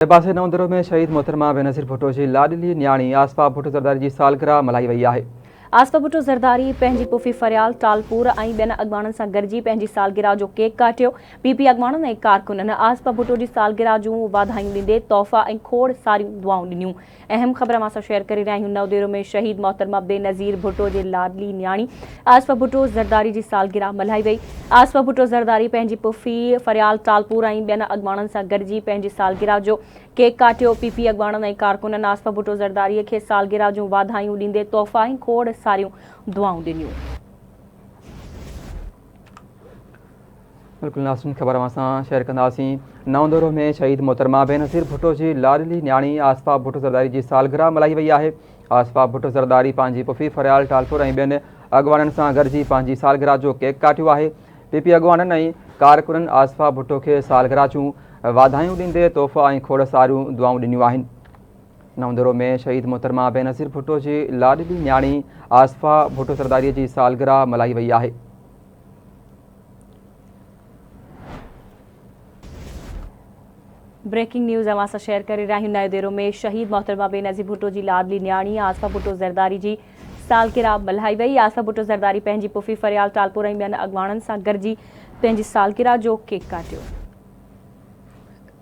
पासे नवंदरो में शहीद मोहतरमा बेनज़ीर भुट्टो जी लाडली न्याणी आसफा भुट्टो ज़रदारी जी सालगिरह मल्हाई वई आहे। आसफा भुट्टो ज़रदारी पंहिंजी पुफी फरियाल टालपुर ऐं ॿियनि अॻवाननि सां गॾिजी पंहिंजी सालगिरह जो केक काटियो। पीपी अॻवाननि ऐं कारकुननि आसफा भुट्टो जी सालगिरह जूं वाधायूं ॾींदे तोहफ़ा ऐं खोड़ सारियूं दुआऊं ॾिनियूं। अहम ख़बर मां शेयर करे रहिया आहियूं। नवदेरो में शहीद मोहतरमा बेनज़ीर भुट्टो जे लाडली न्याणी आसफा भुट्टो ज़रदारी जी सालगिरह मल्हाई वई। आसफा भुट्टो ज़रदारी पंहिंजी पुफी फरियाल टालपुर ऐं ॿियनि अॻवाननि सां गॾिजी पंहिंजी सालगिरह जो केक काटियो। पीपी अॻवाननि ऐं कारकुननि आसफा भुट्टो ज़रदारीअ खे सालगिरह जूं वाधायूं ॾींदे तोहफ़ा ऐं खोड़ सारियूं दुआऊं ॾिनियूं। बिल्कुल नाज़रीन, ख़बर असां शेयर कंदासीं। नवंदरो में शहीद मोहतरमा बेनज़ीर भुट्टो जी लाडली न्याणी आसफा भुट्टो ज़रदारी जी सालगिरह मल्हाई वई आहे। आसफा भुट्टो ज़रदारी पंहिंजी पुफी फरियाल टालपुर ऐं ॿियनि अॻवाननि सां गॾिजी पंहिंजी सालगिरह जो केक काटियो आहे। पीपी अॻवाननि ऐं कारकुननि आसफा भुट्टो खे सालगिरह जूं वाधायूं ॾींदे तोहफ़ा ऐं खोड़ सारियूं दुआऊं ॾिनियूं आहिनि। नवंदरो में शहीद मोहतरमा बेनज़ीर भुट्टो जी लाडली न्याणी आसफा भुट्टो ज़रदारी जी सालगिरह मल्हाई वई आहे। ब्रेकिंग न्यूज़ अवां सां शेयर करे रहिया आहियूं। नवदेरो में शहीद मोहतरमा बेनज़ीर भुट्टो जी लाडली न्याणी आसफा भुट्टो ज़रदारी जी सालगिरह मल्हाई वई। आसफा भुट्टो ज़रदारी पंहिंजी पुफी फरियाल टालपुर ऐं ॿियनि अॻवाननि सां गॾिजी पंहिंजी सालगिरह जो केक काटियो।